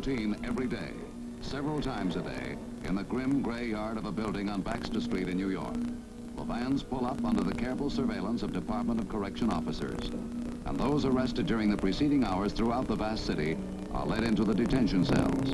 routine every day, several times a day, in the grim gray yard of a building on Baxter Street in New York. The vans pull up under the careful surveillance of Department of Correction officers. And those arrested during the preceding hours throughout the vast city are led into the detention cells.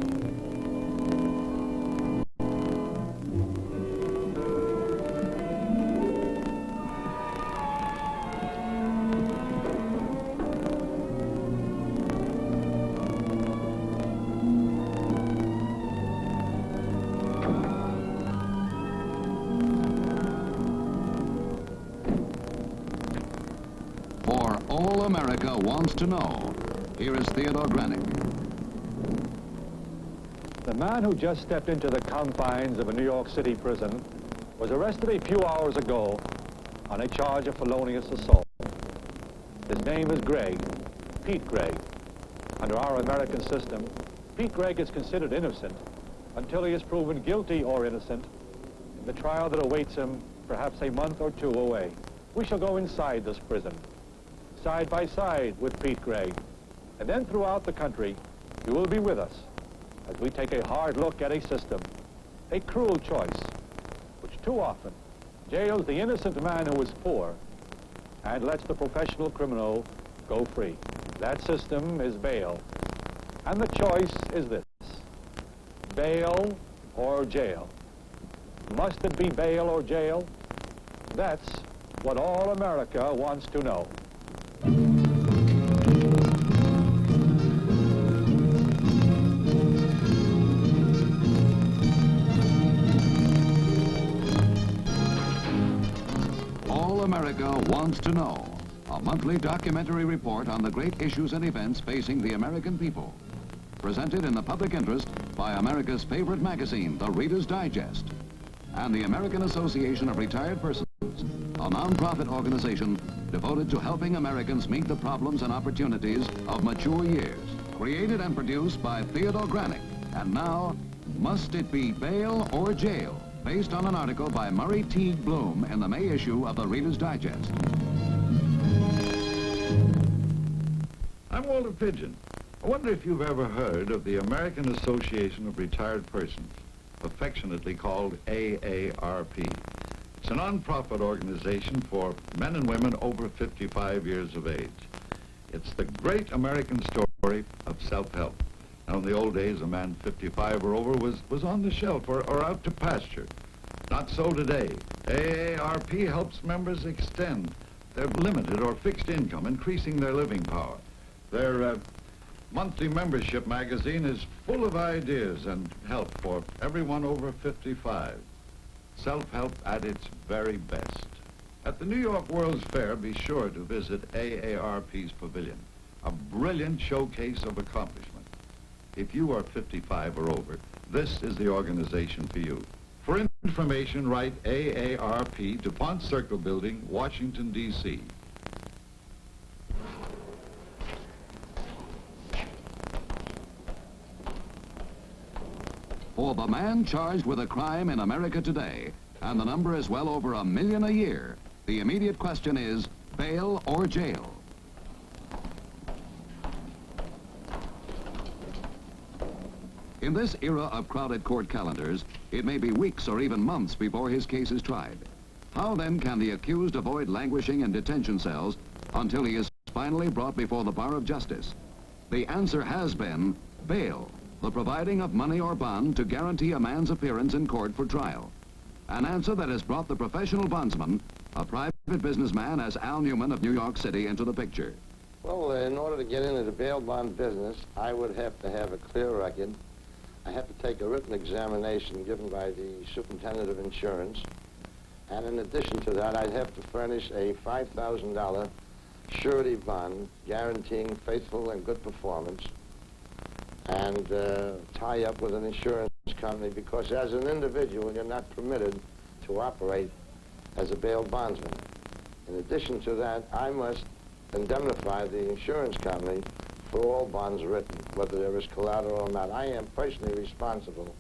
For all America wants to know, here is Theodore Granick. The man who just stepped into the confines of a New York City prison was arrested a few hours ago on a charge of felonious assault. His name is Gregg, Pete Gregg. Under our American system, Pete Gregg is considered innocent until he is proven guilty or innocent in the trial that awaits him perhaps a month or two away. We shall go inside this prison, side by side with Pete Gregg. And then throughout the country, you will be with us as we take a hard look at a system, a cruel choice, which too often jails the innocent man who is poor and lets the professional criminal go free. That system is bail. And the choice is this: bail or jail. Must it be bail or jail? That's what all America wants to know. All America Wants to Know, a monthly documentary report on the great issues and events facing the American people. Presented in the public interest by America's favorite magazine, the Reader's Digest, and the American Association of Retired Persons, a non-profit organization devoted to helping Americans meet the problems and opportunities of mature years. Created and produced by Theodore Granick. And now, Must It Be Bail or Jail? Based on an article by Murray Teague Bloom in the May issue of the Reader's Digest. I'm Walter Pidgeon. I wonder if you've ever heard of the American Association of Retired Persons, affectionately called AARP. It's a non-profit organization for men and women over 55 years of age. It's the great American story of self-help. Now, in the old days, a man 55 or over was on the shelf or out to pasture. Not so today. AARP helps members extend their limited or fixed income, increasing their living power. Their monthly membership magazine is full of ideas and help for everyone over 55. Self-help at its very best. At the New York World's Fair, be sure to visit AARP's pavilion, a brilliant showcase of accomplishment. If you are 55 or over, this is the organization for you. For information, write AARP, DuPont Circle Building, Washington, D.C. For the man charged with a crime in America today, and the number is well over 1 million a year, the immediate question is bail or jail. In this era of crowded court calendars, it may be weeks or even months before his case is tried. How then can the accused avoid languishing in detention cells until he is finally brought before the bar of justice? The answer has been bail, the providing of money or bond to guarantee a man's appearance in court for trial. An answer that has brought the professional bondsman, a private businessman as Al Newman of New York City, into the picture. Well, in order to get into the bail bond business, I would have to have a clear record. I have to take a written examination given by the superintendent of insurance. And in addition to that, I'd have to furnish a $5,000 surety bond guaranteeing faithful and good performance, and tie up with an insurance company, because as an individual, you're not permitted to operate as a bail bondsman. In addition to that, I must indemnify the insurance company for all bonds written, whether there is collateral or not. I am personally responsible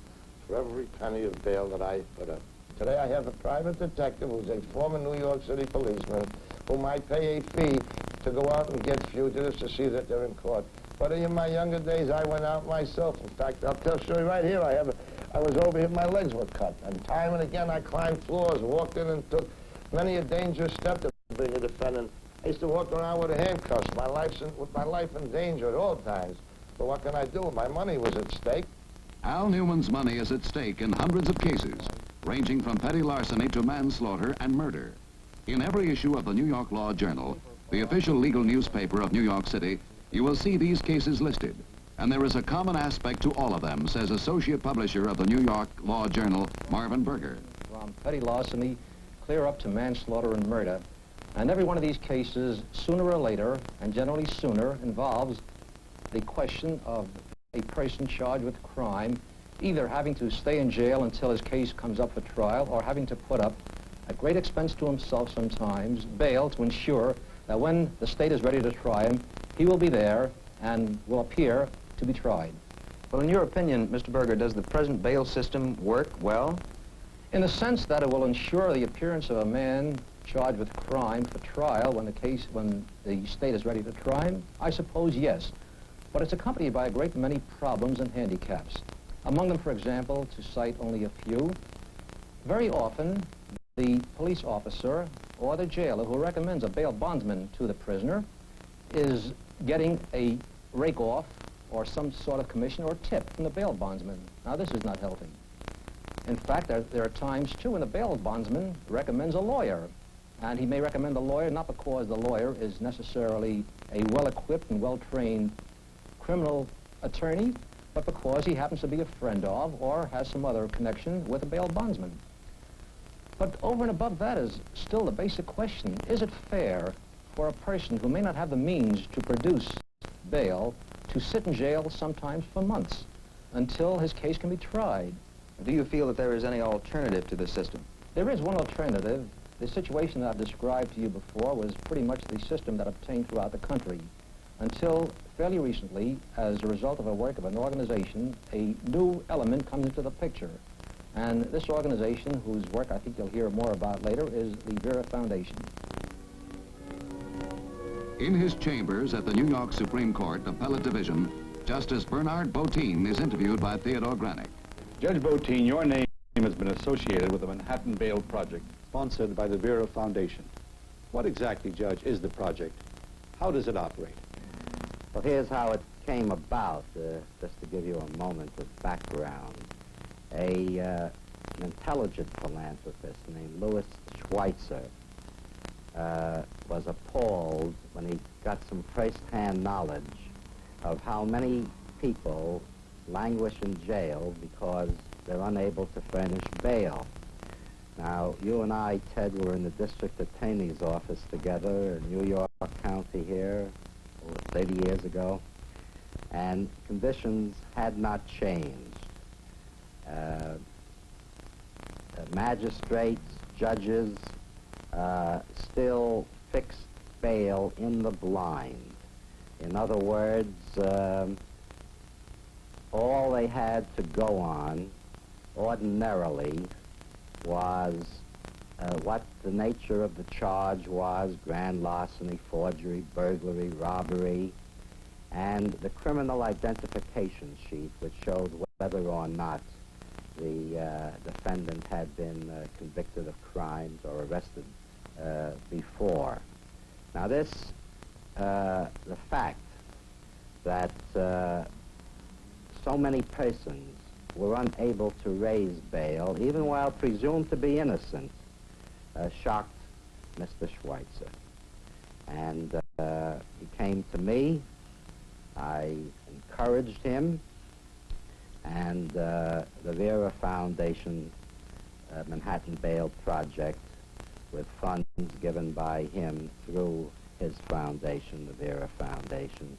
for every penny of bail that I put up. Today I have a private detective who's a former New York City policeman whom I pay a fee to go out and get fugitives to see that they're in court. But in my younger days, I went out myself. In fact, I'll tell you right here, I was over here, my legs were cut. And time and again, I climbed floors, walked in and took many a dangerous step to bring a defendant. I used to walk around with handcuffs, with my life in danger at all times. But what can I do? My money was at stake. Al Newman's money is at stake in hundreds of cases, ranging from petty larceny to manslaughter and murder. In every issue of the New York Law Journal, the official legal newspaper of New York City, you will see these cases listed. And there is a common aspect to all of them, says associate publisher of the New York Law Journal, Marvin Berger. From petty larceny, clear up to manslaughter and murder. And every one of these cases, sooner or later, and generally sooner, involves the question of a person charged with crime, either having to stay in jail until his case comes up for trial, or having to put up, at great expense to himself sometimes, bail to ensure that when the state is ready to try him, he will be there and will appear to be tried. Well, in your opinion, Mr. Berger, does the present bail system work well? In the sense that it will ensure the appearance of a man charged with crime for trial when the state is ready to try him, I suppose yes. But it's accompanied by a great many problems and handicaps. Among them, for example, to cite only a few, very often the police officer or the jailer who recommends a bail bondsman to the prisoner is getting a rake-off or some sort of commission or tip from the bail bondsman. Now, this is not healthy. In fact, there are times, too, when the bail bondsman recommends a lawyer. And he may recommend a lawyer not because the lawyer is necessarily a well-equipped and well-trained criminal attorney, but because he happens to be a friend of or has some other connection with a bail bondsman. But over and above that is still the basic question: is it fair for a person who may not have the means to produce bail to sit in jail sometimes for months until his case can be tried? Do you feel that there is any alternative to this system? There is one alternative. The situation that I've described to you before was pretty much the system that obtained throughout the country until fairly recently, as a result of a work of an organization, a new element comes into the picture. And this organization, whose work I think you'll hear more about later, is the Vera Foundation. In his chambers at the New York Supreme Court Appellate Division, Justice Bernard Botein is interviewed by Theodore Granick. Judge Botein, your name has been associated with the Manhattan Bail Project, sponsored by the Vera Foundation. What exactly, Judge, is the project? How does it operate? Well, here's how it came about, just to give you a moment of background. An intelligent philanthropist named Louis Schweitzer was appalled when he got some first-hand knowledge of how many people languish in jail because they're unable to furnish bail. Now, you and I, Ted, were in the district attorney's office together in New York County here 30 years ago, and conditions had not changed. Magistrates, judges still fixed bail in the blind. In other words, all they had to go on ordinarily was what the nature of the charge was: grand larceny, forgery, burglary, robbery, and the criminal identification sheet, which showed whether or not the defendant had been convicted of crimes or arrested before. Now this, the fact that so many persons were unable to raise bail, even while presumed to be innocent, shocked Mr. Schweitzer. And he came to me. I encouraged him, and the Vera Foundation Manhattan Bail Project, with funds given by him through his foundation, the Vera Foundation,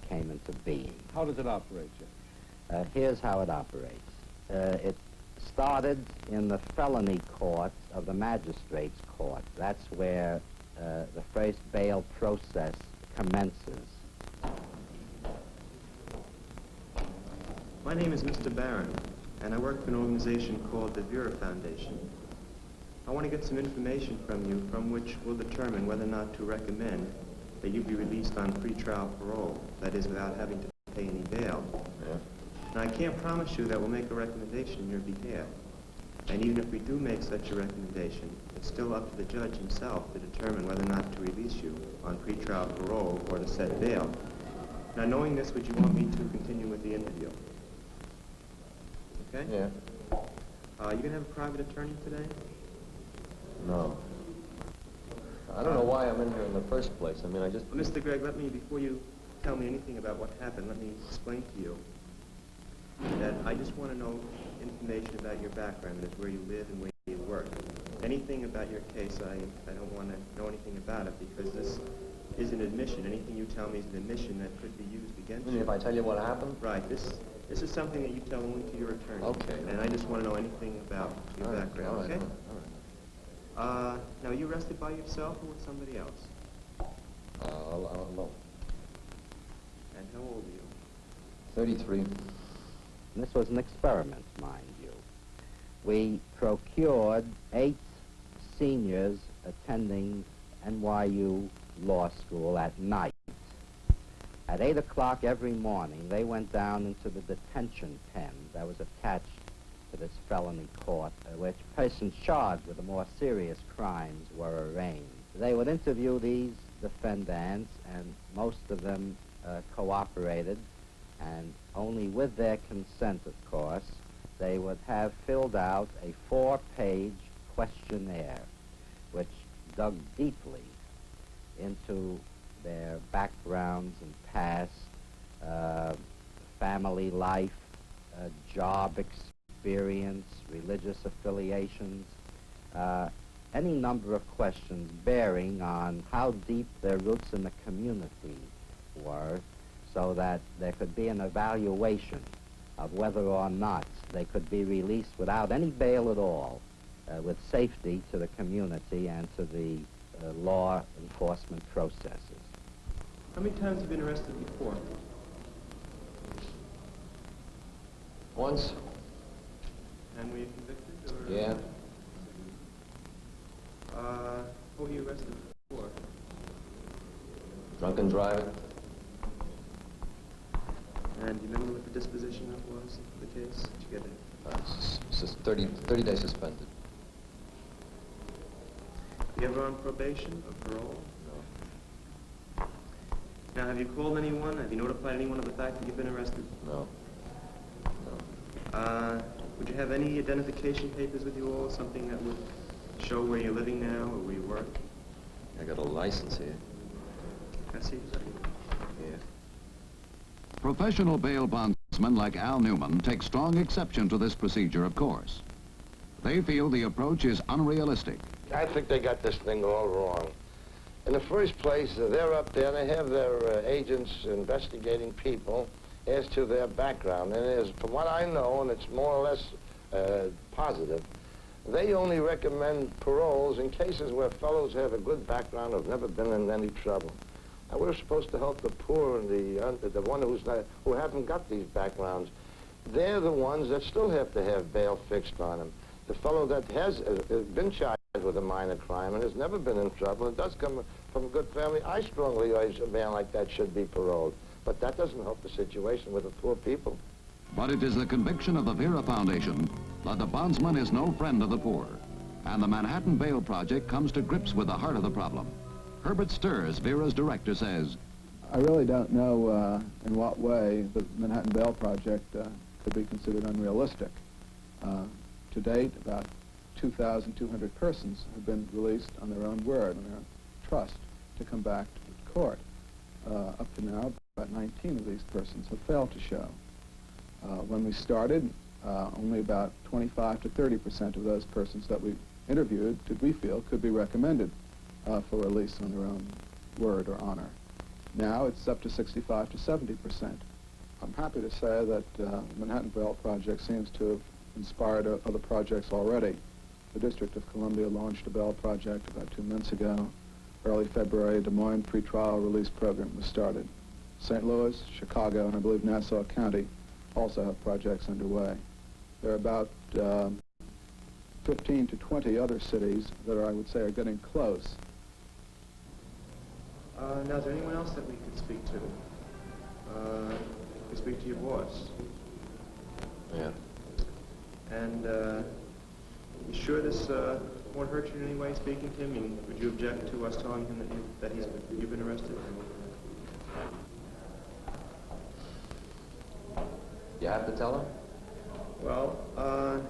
came into being. How does it operate, Judge? Here's how it operates. It started in the felony court of the magistrate's court. That's where the first bail process commences. My name is Mr. Barron, and I work for an organization called the Vera Foundation. I want to get some information from you from which we'll determine whether or not to recommend that you be released on pretrial parole, that is, without having to pay any bail. Yeah. Now, I can't promise you that we'll make a recommendation in your behalf. And even if we do make such a recommendation, it's still up to the judge himself to determine whether or not to release you on pretrial parole or to set bail. Now, knowing this, would you want me to continue with the interview? Okay? Yeah. You gonna have a private attorney today? No. I don't know why I'm in here in the first place. I mean, I just... Well, Mr. Gregg, let me, before you tell me anything about what happened, let me explain to you that I just want to know information about your background, that is, where you live and where you work. Anything about your case, I don't want to know anything about it, because this is an admission. Anything you tell me is an admission that could be used against you. If I tell you what happened? Right. This is something that you tell only to your attorney. Okay. And I just want to know anything about your background, okay? All right. Now, are you arrested by yourself or with somebody else? Alone. And how old are you? 33. This was an experiment, mind you. We procured 8 seniors attending NYU Law School at night. At 8 o'clock every morning, they went down into the detention pen that was attached to this felony court, which persons charged with the more serious crimes were arraigned. They would interview these defendants, and most of them cooperated, and only with their consent, of course, they would have filled out a 4-page questionnaire, which dug deeply into their backgrounds and past, family life, job experience, religious affiliations, any number of questions bearing on how deep their roots in the community were, so that there could be an evaluation of whether or not they could be released without any bail at all, with safety to the community and to the law enforcement processes. How many times have you been arrested before? Once? And were you convicted? Or? Yeah. Who were you arrested for? Drunken driving. And do you remember what the disposition of was of the case? Did you get it? 30 days suspended. You ever on probation or parole? No. Now, have you called anyone? Have you notified anyone of the fact that you've been arrested? No. Would you have any identification papers with you all? Something that would show where you're living now or where you work? I got a license here. Can I see? Yeah. Professional bail bondsmen like Al Newman take strong exception to this procedure, of course. They feel the approach is unrealistic. I think they got this thing all wrong. In the first place, they're up there, they have their agents investigating people as to their background. And as, from what I know, and it's more or less positive, they only recommend paroles in cases where fellows have a good background, have never been in any trouble. Now, we're supposed to help the poor and the one who haven't got these backgrounds. They're the ones that still have to have bail fixed on them. The fellow that has been charged with a minor crime and has never been in trouble and does come from a good family, I strongly urge a man like that should be paroled. But that doesn't help the situation with the poor people. But it is the conviction of the Vera Foundation that the bondsman is no friend of the poor. And the Manhattan Bail Project comes to grips with the heart of the problem. Herbert Sturz, Vera's director, says, I really don't know in what way the Manhattan Bail Project could be considered unrealistic. To date, about 2,200 persons have been released on their own word, on their own trust, to come back to court. Up to now, about 19 of these persons have failed to show. When we started, only about 25 to 30% of those persons that we interviewed, did we feel, could be recommended for release on their own word or honor. Now it's up to 65 to 70%. I'm happy to say that the Manhattan Bail Project seems to have inspired other projects already. The District of Columbia launched a bail project about 2 months ago. Early February, Des Moines pretrial release program was started. St. Louis, Chicago, and I believe Nassau County also have projects underway. There are about 15 to 20 other cities that I would say are getting close. Now, is there anyone else that we could speak to? We speak to your boss. Yeah. And you sure this won't hurt you in any way, speaking to him? I mean, would you object to us telling him that you've been arrested? You have to tell him? Well,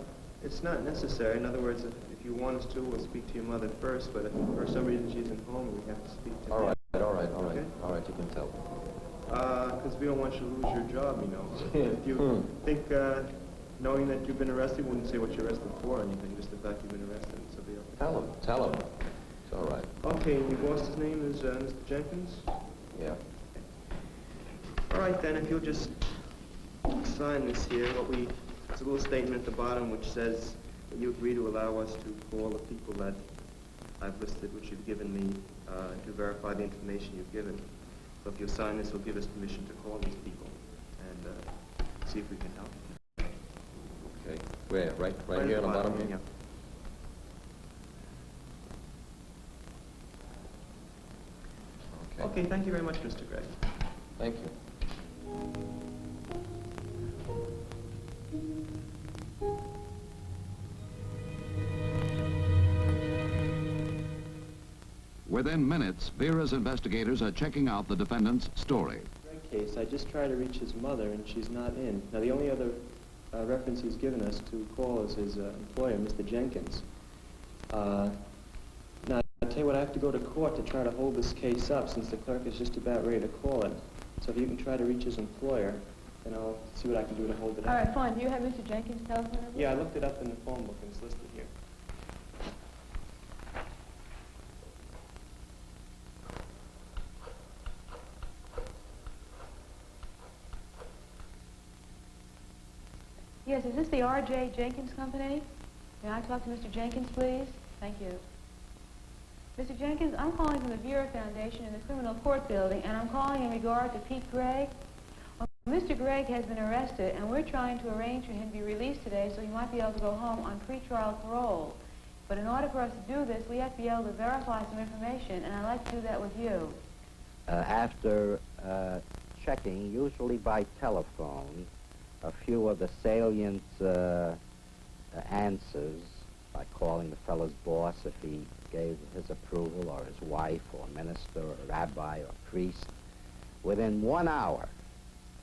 it's not necessary. In other words, if you want us to, we'll speak to your mother first, but if for some reason she isn't home, we have to speak to All him. right, Okay? all right, you can tell him. Because we don't want you to lose your job, you know. If you think, knowing that you've been arrested, wouldn't say what you're arrested for or anything, just the fact you've been arrested, so be okay. Tell him. It's all right. Okay, and your boss's name is Mr. Jenkins? Yeah. All right, then, if you'll just sign this here, it's a little statement at the bottom which says that you agree to allow us to call the people that I've listed, which you've given me, to verify the information you've given. So if you'll sign this, it'll give us permission to call these people and see if we can help. Okay. Where? Right here on the bottom here? Yeah. Okay, thank you very much, Mr. Gregg. Thank you. Within minutes, Vera's investigators are checking out the defendant's story. Gregg case, I just tried to reach his mother, and she's not in. Now, the only other reference he's given us to call is his employer, Mr. Jenkins. Now, I'll tell you what, I have to go to court to try to hold this case up since the clerk is just about ready to call it. So if you can try to reach his employer, then I'll see what I can do to hold it up. All right, fine. Do you have Mr. Jenkins' telephone number? Yeah, I looked it up in the phone book and it's listed here. Yes, is this the R.J. Jenkins Company? May I talk to Mr. Jenkins, please? Thank you. Mr. Jenkins, I'm calling from the Vera Foundation in the Criminal Court Building, and I'm calling in regard to Pete Gregg. Mr. Gregg has been arrested, and we're trying to arrange for him to be released today so he might be able to go home on pretrial parole. But in order for us to do this, we have to be able to verify some information, and I'd like to do that with you. After checking, usually by telephone, a few of the salient answers, by calling the fellow's boss if he gave his approval, or his wife, or minister, or rabbi, or priest, within 1 hour,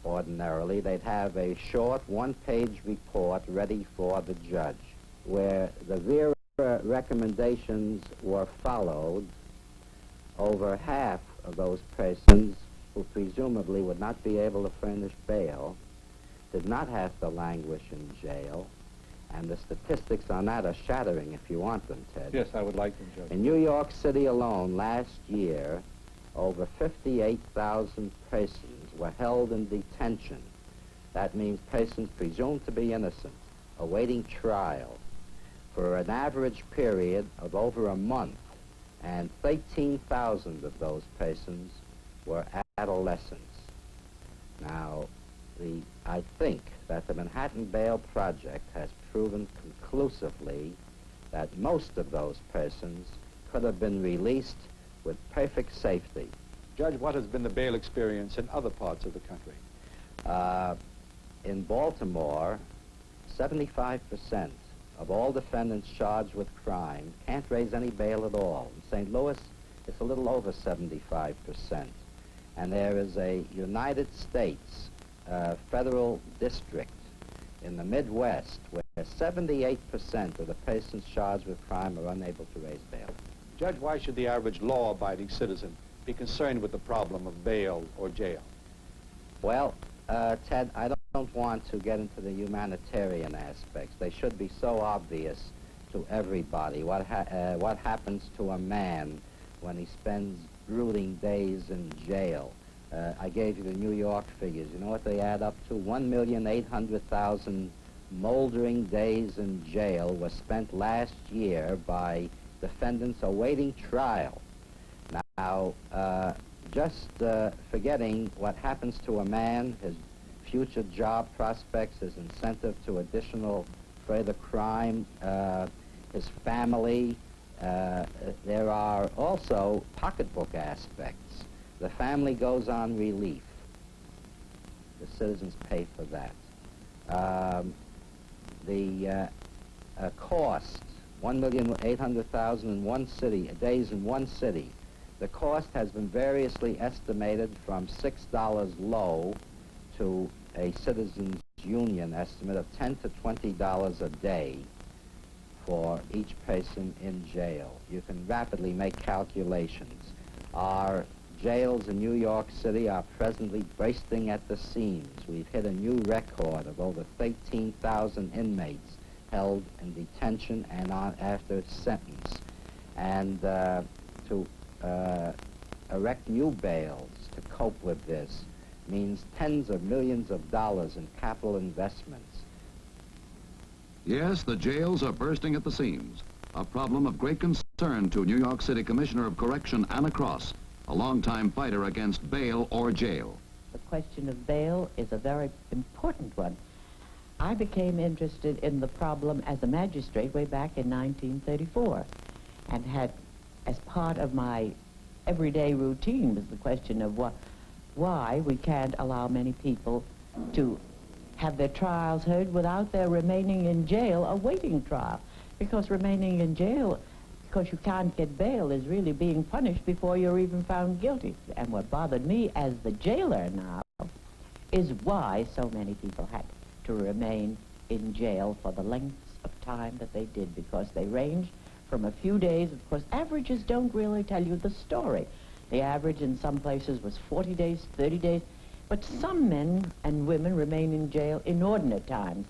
ordinarily, they'd have a short one-page report ready for the judge, where the Vera recommendations were followed. Over half of those persons who presumably would not be able to furnish bail did not have to languish in jail, and the statistics on that are shattering if you want them, Ted. Yes, I would like them, Judge. In New York City alone, last year, over 58,000 persons were held in detention. That means persons presumed to be innocent, awaiting trial, for an average period of over a month, and 13,000 of those persons were adolescents. Now, I think that the Manhattan Bail Project has proven conclusively that most of those persons could have been released with perfect safety. Judge, what has been the bail experience in other parts of the country? In Baltimore, 75% of all defendants charged with crime can't raise any bail at all. In St. Louis, it's a little over 75%. And there is a United States federal district in the Midwest where 78% of the persons charged with crime are unable to raise bail. Judge, why should the average law-abiding citizen be concerned with the problem of bail or jail? Well, Ted, I don't want to get into the humanitarian aspects. They should be so obvious to everybody. What happens to a man when he spends brooding days in jail? I gave you the New York figures. You know what they add up to? 1,800,000 moldering days in jail were spent last year by defendants awaiting trial. Now, just forgetting what happens to a man, his future job prospects, his incentive to additional further crime, his family, there are also pocketbook aspects. The family goes on relief. The citizens pay for that. The cost, 1,800,000 in one city, days in one city. The cost has been variously estimated from $6 low to a citizens union estimate of $10 to $20 a day for each person in jail. You can rapidly make calculations. Our jails in New York City are presently bursting at the seams. We've hit a new record of over 13,000 inmates held in detention and after sentence. And to erect new bails to cope with this means tens of millions of dollars in capital investments. Yes, the jails are bursting at the seams, a problem of great concern to New York City Commissioner of Correction Anna Cross, a longtime fighter against bail or jail. The question of bail is a very important one. I became interested in the problem as a magistrate way back in 1934 and had, as part of my everyday routine, was the question of why we can't allow many people to have their trials heard without their remaining in jail awaiting trial. Because remaining in jail, because you can't get bail, is really being punished before you're even found guilty. And what bothered me as the jailer now is why so many people had to remain in jail for the lengths of time that they did, because they ranged from a few days. Of course, averages don't really tell you the story. The average in some places was 40 days, 30 days, but some men and women remain in jail inordinate times.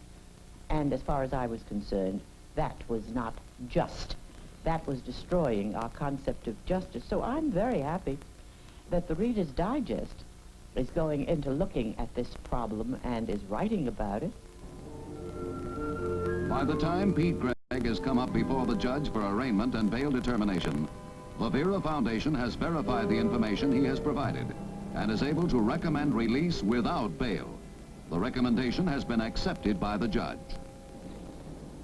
And as far as I was concerned, that was not just. That was destroying our concept of justice. So I'm very happy that the Reader's Digest is going into looking at this problem and is writing about it. By the time Pete Gregg has come up before the judge for arraignment and bail determination, the Vera Foundation has verified the information he has provided and is able to recommend release without bail. The recommendation has been accepted by the judge.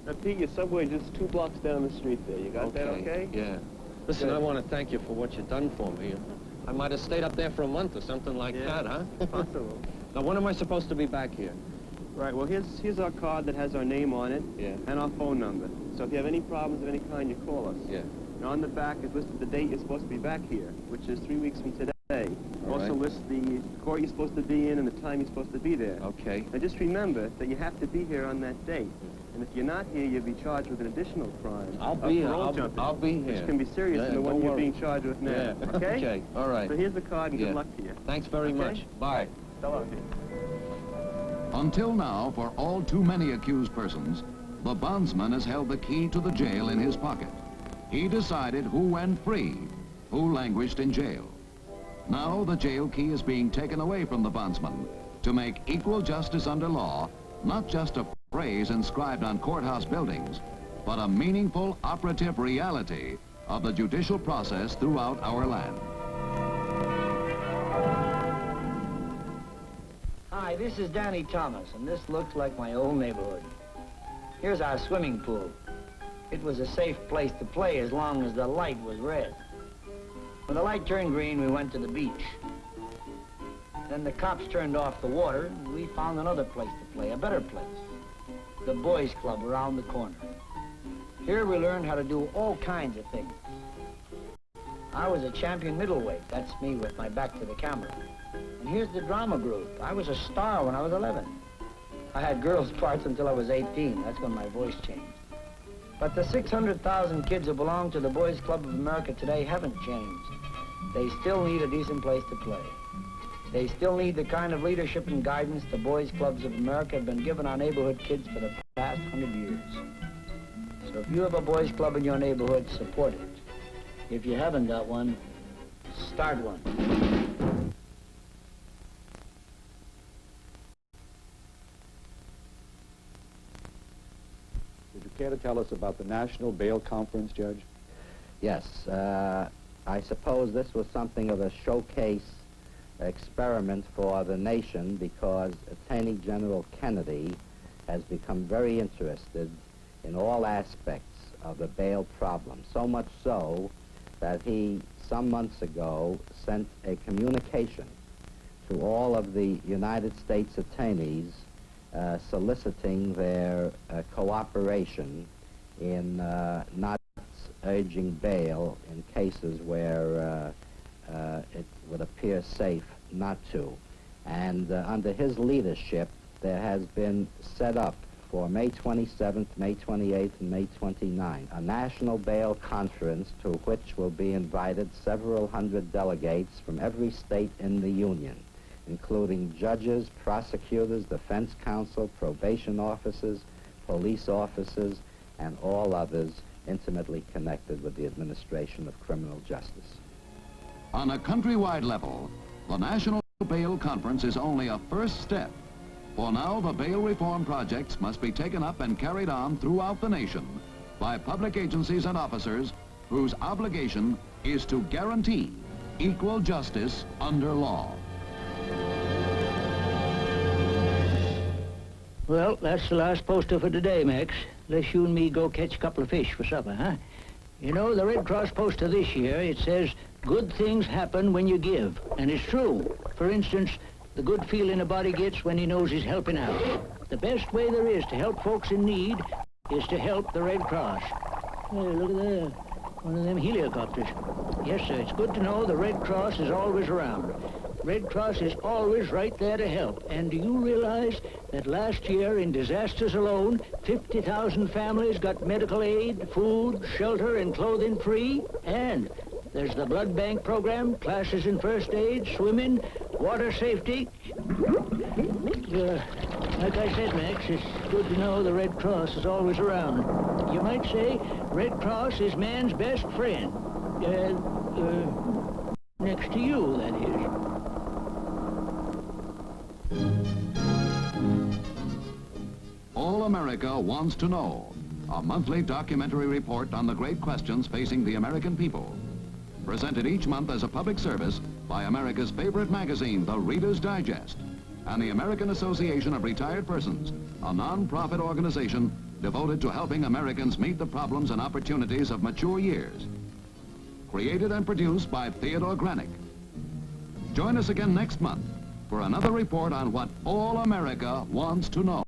Now, Pete, your subway just 2 blocks down the street there. You got that okay? Yeah. Listen, I want to thank you for what you've done for me. I might have stayed up there for a month or something like that, huh? Possible. Now, when am I supposed to be back here? Right, well, here's our card that has our name on it and our phone number. So if you have any problems of any kind, you call us. Yeah. And on the back is listed the date you're supposed to be back here, which is 3 weeks from today. Also lists the court you're supposed to be in and the time you're supposed to be there. Okay. Now just remember that you have to be here on that date. And if you're not here, you'll be charged with an additional crime. I'll be here. Jumping, I'll be here. which can be serious than the one you're being charged with now. Yeah. Okay? Okay. All right. So here's the card and good luck to you. Thanks very much. Bye. So long, Pete. Until now, for all too many accused persons, the bondsman has held the key to the jail in his pocket. He decided who went free, who languished in jail. Now the jail key is being taken away from the bondsman to make equal justice under law not just a phrase inscribed on courthouse buildings, but a meaningful operative reality of the judicial process throughout our land. Hi, this is Danny Thomas, and this looks like my old neighborhood. Here's our swimming pool. It was a safe place to play as long as the light was red. When the light turned green, we went to the beach. Then the cops turned off the water, and we found another place to play, a better place. The boys' club around the corner. Here we learned how to do all kinds of things. I was a champion middleweight. That's me with my back to the camera. And here's the drama group. I was a star when I was 11. I had girls' parts until I was 18. That's when my voice changed. But the 600,000 kids who belong to the Boys Club of America today haven't changed. They still need a decent place to play. They still need the kind of leadership and guidance the Boys Clubs of America have been giving our neighborhood kids for the past 100 years. So if you have a boys' club in your neighborhood, support it. If you haven't got one, start one. Would you care to tell us about the National Bail Conference, Judge? Yes, I suppose this was something of a showcase experiment for the nation because Attorney General Kennedy has become very interested in all aspects of the bail problem, so much so that he some months ago, sent a communication to all of the United States attorneys soliciting their cooperation in not urging bail in cases where it would appear safe not to. And under his leadership, there has been set up for May 27th, May 28th, and May 29th, a national bail conference to which will be invited several hundred delegates from every state in the Union, including judges, prosecutors, defense counsel, probation officers, police officers, and all others intimately connected with the administration of criminal justice. On a countrywide level, the National Bail Conference is only a first step. For now, the bail reform projects must be taken up and carried on throughout the nation by public agencies and officers whose obligation is to guarantee equal justice under law. Well, that's the last poster for today, Max. Unless you and me go catch a couple of fish for supper, huh? You know, the Red Cross poster this year, it says, good things happen when you give. And it's true. For instance, the good feeling a body gets when he knows he's helping out. The best way there is to help folks in need is to help the Red Cross. Hey, look at that. One of them helicopters. Yes, sir, it's good to know the Red Cross is always around. Red Cross is always right there to help. And do you realize that last year in disasters alone, 50,000 families got medical aid, food, shelter, and clothing free? And there's the blood bank program, classes in first aid, swimming, water safety. Like I said, Max, it's good to know the Red Cross is always around. You might say Red Cross is man's best friend. Next to you, that is. All America Wants to Know, a monthly documentary report on the great questions facing the American people. Presented each month as a public service by America's favorite magazine, The Reader's Digest, and the American Association of Retired Persons, a non-profit organization devoted to helping Americans meet the problems and opportunities of mature years. Created and produced by Theodore Granick. Join us again next month for another report on what all America wants to know.